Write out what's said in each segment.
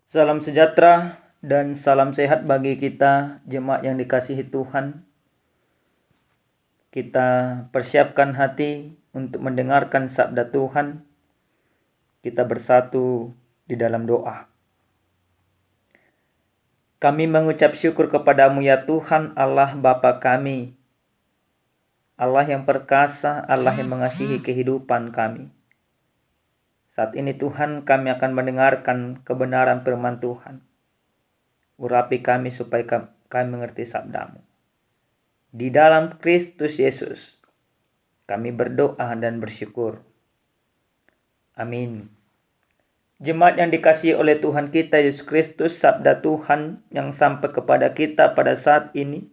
Salam sejahtera dan salam sehat bagi kita jemaat yang dikasihi Tuhan. Kita persiapkan hati untuk mendengarkan sabda Tuhan. Kita bersatu di dalam doa. Kami mengucap syukur kepadamu ya Tuhan Allah Bapa kami. Allah yang perkasa, Allah yang mengasihi kehidupan kami. Saat ini Tuhan, kami akan mendengarkan kebenaran firman Tuhan. Urapi kami supaya kami mengerti sabdamu. Di dalam Kristus Yesus, kami berdoa dan bersyukur. Amin. Jemaat yang dikasihi oleh Tuhan kita Yesus Kristus, sabda Tuhan yang sampai kepada kita pada saat ini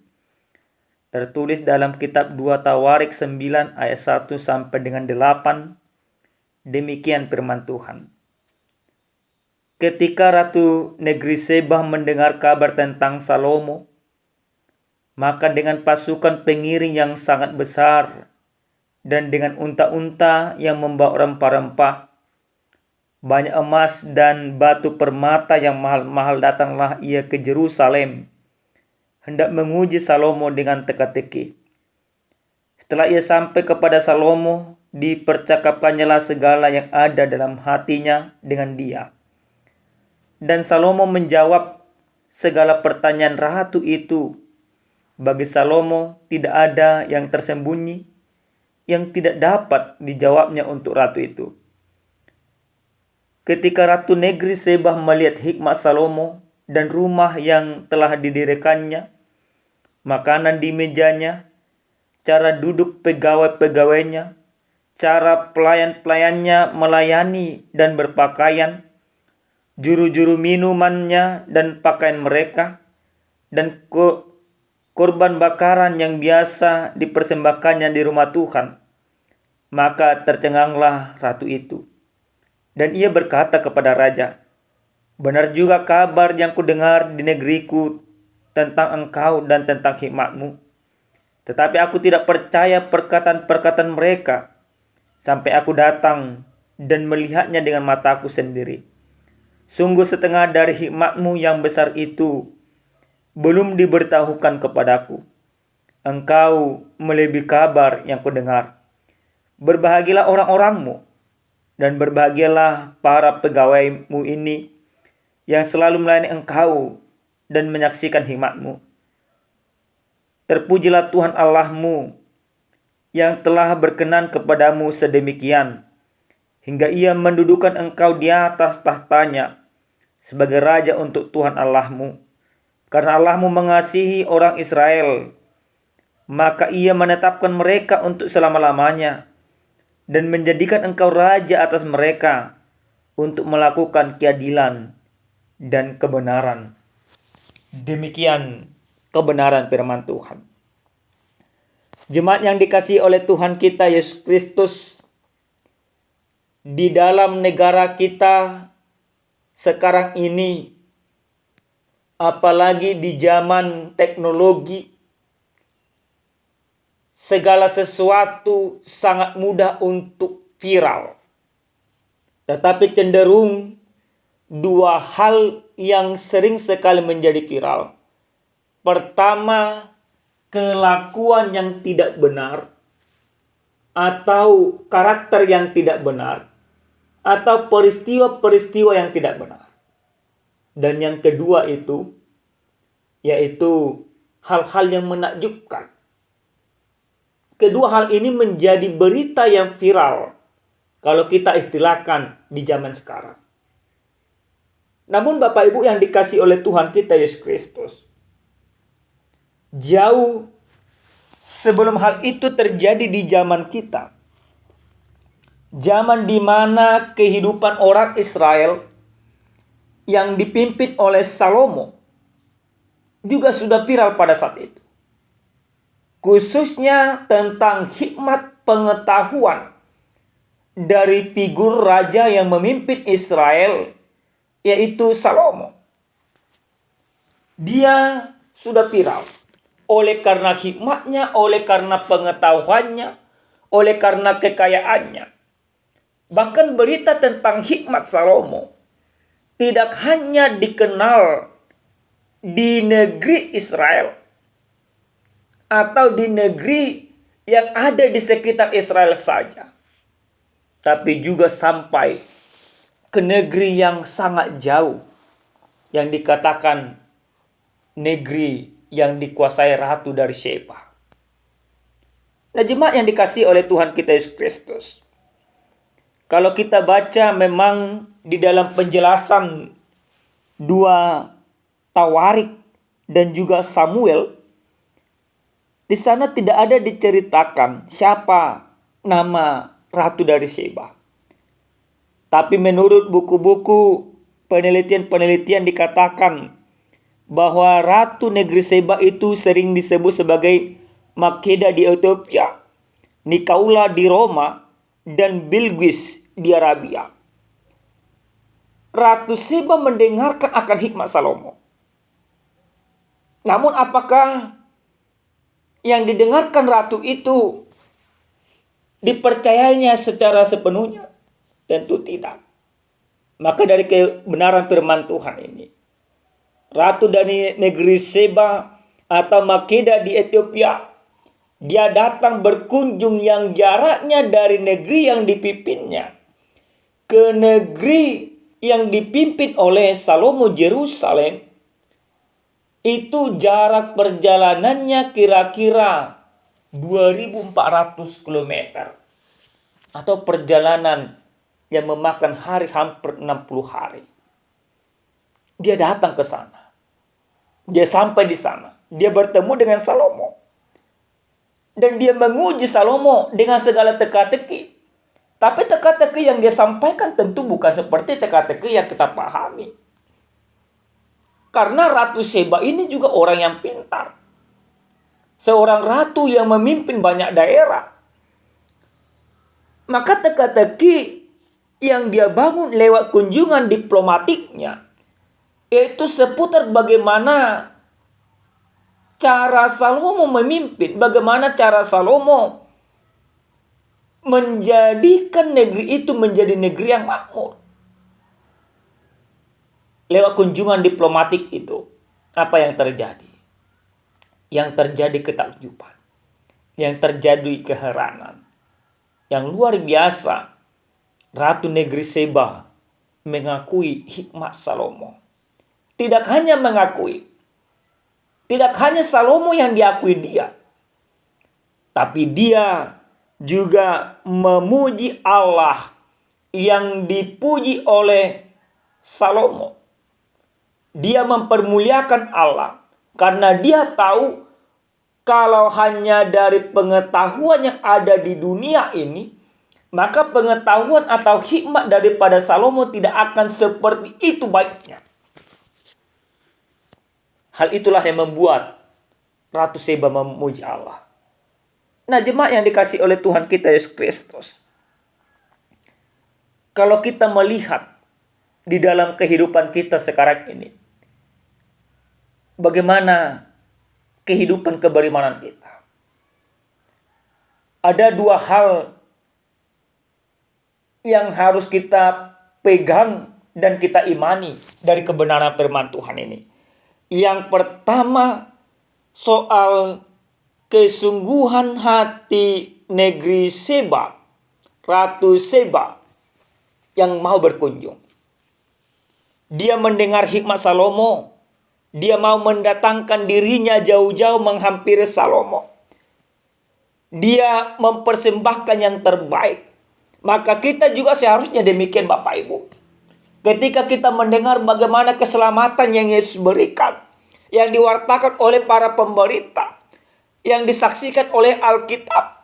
tertulis dalam kitab 2 Tawarik 9 ayat 1 sampai dengan 8. Demikian firman Tuhan. Ketika Ratu Negeri Seba mendengar kabar tentang Salomo, maka dengan pasukan pengiring yang sangat besar dan dengan unta-unta yang membawa rempah-rempah, banyak emas dan batu permata yang mahal-mahal, datanglah ia ke Yerusalem, hendak menguji Salomo dengan teka-teki. Setelah ia sampai kepada Salomo, dipercakapkannya segala yang ada dalam hatinya dengan dia. Dan Salomo menjawab segala pertanyaan ratu itu. Bagi Salomo tidak ada yang tersembunyi yang tidak dapat dijawabnya untuk ratu itu. Ketika Ratu Negeri Seba melihat hikmat Salomo dan rumah yang telah didirikannya, makanan di mejanya, cara duduk pegawai-pegawainya, cara pelayan-pelayannya melayani dan berpakaian, juru-juru minumannya dan pakaian mereka, dan korban bakaran yang biasa dipersembahkannya di rumah Tuhan, maka tercenganglah ratu itu. Dan ia berkata kepada raja, "Benar juga kabar yang kudengar di negeriku tentang engkau dan tentang hikmatmu. Tetapi aku tidak percaya perkataan-perkataan mereka, sampai aku datang dan melihatnya dengan mataku sendiri. Sungguh setengah dari hikmatmu yang besar itu belum diberitahukan kepadaku. Engkau melebihi kabar yang kudengar. Berbahagialah orang-orangmu, dan berbahagialah para pegawaimu ini yang selalu melayani engkau dan menyaksikan hikmatmu. Terpujilah Tuhan Allahmu yang telah berkenan kepadamu sedemikian, hingga ia mendudukan engkau di atas tahtanya sebagai raja untuk Tuhan Allahmu. Karena Allahmu mengasihi orang Israel, maka ia menetapkan mereka untuk selama-lamanya dan menjadikan engkau raja atas mereka untuk melakukan keadilan dan kebenaran." Demikian kebenaran firman Tuhan. Jemaat yang dikasihi oleh Tuhan kita Yesus Kristus, di dalam negara kita sekarang ini, apalagi di zaman teknologi, segala sesuatu sangat mudah untuk viral. Tetapi cenderung dua hal yang sering sekali menjadi viral. Pertama, kelakuan yang tidak benar, atau karakter yang tidak benar, atau peristiwa-peristiwa yang tidak benar. Dan yang kedua itu, yaitu hal-hal yang menakjubkan. Kedua hal ini menjadi berita yang viral kalau kita istilahkan di zaman sekarang. Namun Bapak Ibu yang dikasihi oleh Tuhan kita Yesus Kristus, jauh sebelum hal itu terjadi di zaman kita, zaman di mana kehidupan orang Israel yang dipimpin oleh Salomo juga sudah viral pada saat itu. Khususnya tentang hikmat pengetahuan dari figur raja yang memimpin Israel, yaitu Salomo. Dia sudah viral oleh karena hikmatnya, oleh karena pengetahuannya, oleh karena kekayaannya. Bahkan berita tentang hikmat Salomo tidak hanya dikenal di negeri Israel atau di negeri yang ada di sekitar Israel saja, tapi juga sampai ke negeri yang sangat jauh, yang dikatakan negeri yang dikuasai ratu dari Sheba. Nah, jemaat yang dikasihi oleh Tuhan kita Yesus Kristus, kalau kita baca memang di dalam penjelasan 2 Tawarik dan juga Samuel, di sana tidak ada diceritakan siapa nama ratu dari Sheba. Tapi menurut buku-buku penelitian-penelitian dikatakan bahwa ratu negeri Sheba itu sering disebut sebagai Makeda di Ethiopia, Nikaula di Roma, dan Bilqis di Arabia. Ratu Sheba mendengarkan akan hikmat Salomo. Namun apakah yang didengarkan ratu itu dipercayainya secara sepenuhnya? Tentu tidak. Maka dari kebenaran firman Tuhan ini, ratu dari negeri Sheba atau Makeda di Ethiopia, dia datang berkunjung yang jaraknya dari negeri yang dipimpinnya ke negeri yang dipimpin oleh Salomo, Yerusalem. Itu jarak perjalanannya kira-kira 2.400 km. Atau perjalanan yang memakan hari hampir 60 hari. Dia datang ke sana. Dia sampai di sana. Dia bertemu dengan Salomo. Dan dia menguji Salomo dengan segala teka-teki. Tapi teka-teki yang dia sampaikan tentu bukan seperti teka-teki yang kita pahami. Karena Ratu Sheba ini juga orang yang pintar. Seorang ratu yang memimpin banyak daerah. Maka teka-teki yang dia bangun lewat kunjungan diplomatiknya, yaitu seputar bagaimana cara Salomo memimpin, bagaimana cara Salomo menjadikan negeri itu menjadi negeri yang makmur. Lewat kunjungan diplomatik itu, apa yang terjadi? Yang terjadi ketakjuban, yang terjadi keheranan, yang luar biasa. Ratu negeri Sheba mengakui hikmat Salomo. Tidak hanya mengakui, tidak hanya Salomo yang diakui dia, tapi dia juga memuji Allah yang dipuji oleh Salomo. Dia mempermuliakan Allah karena dia tahu kalau hanya dari pengetahuan yang ada di dunia ini, maka pengetahuan atau hikmat daripada Salomo tidak akan seperti itu baiknya. Hal itulah yang membuat Ratu Sheba memuji Allah. Nah, jemaat yang dikasihi oleh Tuhan kita Yesus Kristus, kalau kita melihat di dalam kehidupan kita sekarang ini, bagaimana kehidupan keberimanan kita? Ada 2 hal yang harus kita pegang dan kita imani dari kebenaran firman Tuhan ini. Yang pertama, soal kesungguhan hati negeri Sheba, Ratu Sheba yang mau berkunjung. Dia mendengar hikmat Salomo. Dia mau mendatangkan dirinya jauh-jauh menghampiri Salomo. Dia mempersembahkan yang terbaik. Maka kita juga seharusnya demikian Bapak Ibu. Ketika kita mendengar bagaimana keselamatan yang Yesus berikan, yang diwartakan oleh para pemberita, yang disaksikan oleh Alkitab,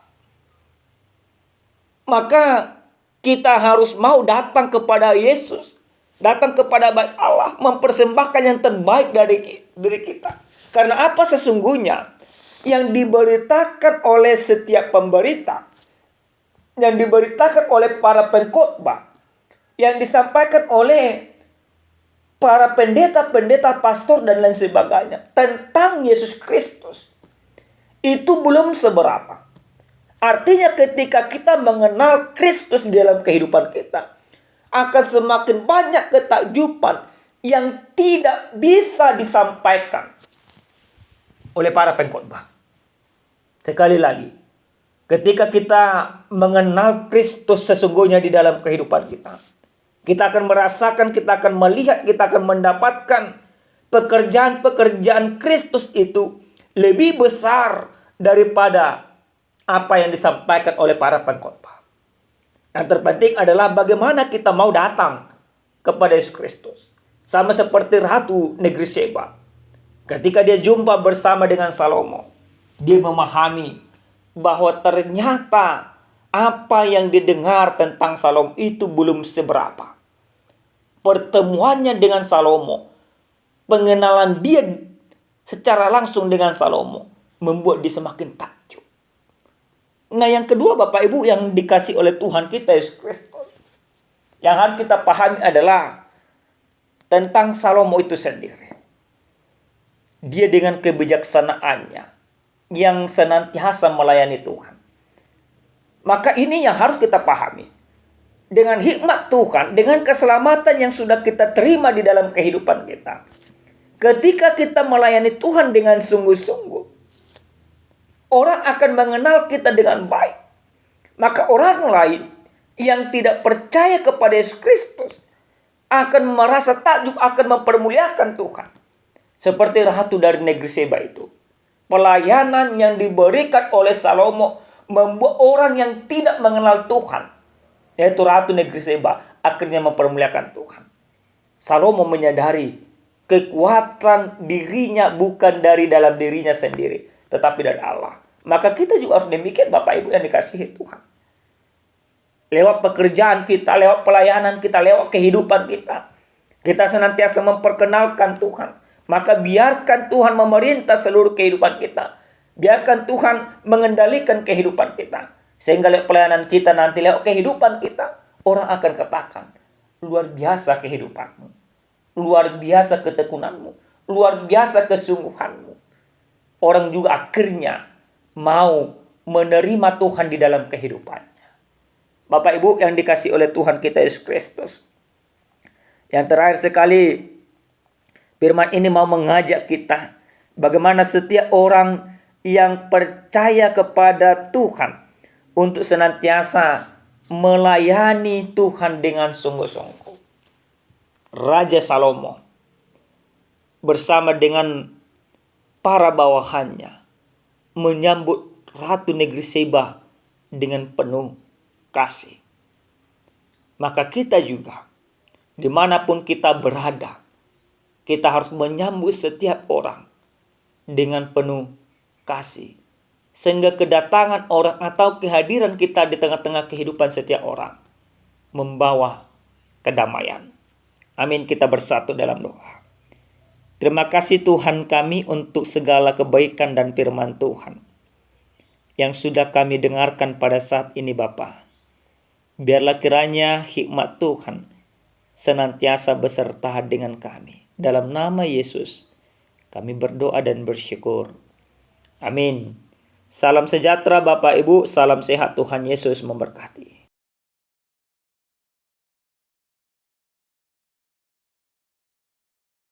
maka kita harus mau datang kepada Yesus, datang kepada bait Allah, mempersembahkan yang terbaik dari diri kita. Karena apa sesungguhnya yang diberitakan oleh setiap pemberita, yang diberitakan oleh para pengkhotbah, yang disampaikan oleh para pendeta-pendeta, pastor dan lain sebagainya tentang Yesus Kristus, itu belum seberapa. Artinya ketika kita mengenal Kristus di dalam kehidupan kita, akan semakin banyak ketakjuban yang tidak bisa disampaikan oleh para pengkhotbah. Sekali lagi, ketika kita mengenal Kristus sesungguhnya di dalam kehidupan kita, kita akan merasakan, kita akan melihat, kita akan mendapatkan pekerjaan-pekerjaan Kristus itu lebih besar daripada apa yang disampaikan oleh para pengkhotbah. Yang terpenting adalah bagaimana kita mau datang kepada Yesus Kristus. Sama seperti Ratu Negeri Sheba. Ketika dia jumpa bersama dengan Salomo, dia memahami bahwa ternyata apa yang didengar tentang Salomo itu belum seberapa. Pertemuannya dengan Salomo, pengenalan dia secara langsung dengan Salomo, membuat dia semakin takjub. Nah, yang kedua Bapak Ibu yang dikasih oleh Tuhan kita Yesus Kristus, yang harus kita pahami adalah tentang Salomo itu sendiri. Dia dengan kebijaksanaannya yang senantiasa melayani Tuhan. Maka ini yang harus kita pahami. Dengan hikmat Tuhan, dengan keselamatan yang sudah kita terima di dalam kehidupan kita, ketika kita melayani Tuhan dengan sungguh-sungguh, orang akan mengenal kita dengan baik. Maka orang lain yang tidak percaya kepada Yesus Kristus akan merasa takjub, akan mempermuliakan Tuhan. Seperti Ratu dari Negeri Sheba itu. Pelayanan yang diberikan oleh Salomo membuat orang yang tidak mengenal Tuhan, yaitu Ratu Negeri Sheba, akhirnya mempermuliakan Tuhan. Salomo menyadari kekuatan dirinya bukan dari dalam dirinya sendiri, tetapi dari Allah. Maka kita juga harus demikian Bapak Ibu yang dikasihi Tuhan. Lewat pekerjaan kita, lewat pelayanan kita, lewat kehidupan kita, kita senantiasa memperkenalkan Tuhan. Maka biarkan Tuhan memerintah seluruh kehidupan kita. Biarkan Tuhan mengendalikan kehidupan kita. Sehingga lewat pelayanan kita nanti, lewat kehidupan kita, orang akan katakan, luar biasa kehidupanmu. Luar biasa ketekunanmu. Luar biasa kesungguhanmu. Orang juga akhirnya mau menerima Tuhan di dalam kehidupannya. Bapak Ibu yang dikasihi oleh Tuhan kita Yesus Kristus. Yang terakhir sekali, firman ini mau mengajak kita bagaimana setiap orang yang percaya kepada Tuhan untuk senantiasa melayani Tuhan dengan sungguh-sungguh. Raja Salomo bersama dengan para bawahannya menyambut Ratu Negeri Sheba dengan penuh kasih. Maka kita juga, dimanapun kita berada, kita harus menyambut setiap orang dengan penuh kasih. Sehingga kedatangan orang atau kehadiran kita di tengah-tengah kehidupan setiap orang membawa kedamaian. Amin, kita bersatu dalam doa. Terima kasih Tuhan kami untuk segala kebaikan dan firman Tuhan yang sudah kami dengarkan pada saat ini Bapa. Biarlah kiranya hikmat Tuhan senantiasa beserta dengan kami. Dalam nama Yesus kami berdoa dan bersyukur. Amin. Salam sejahtera Bapak Ibu, salam sehat, Tuhan Yesus memberkati.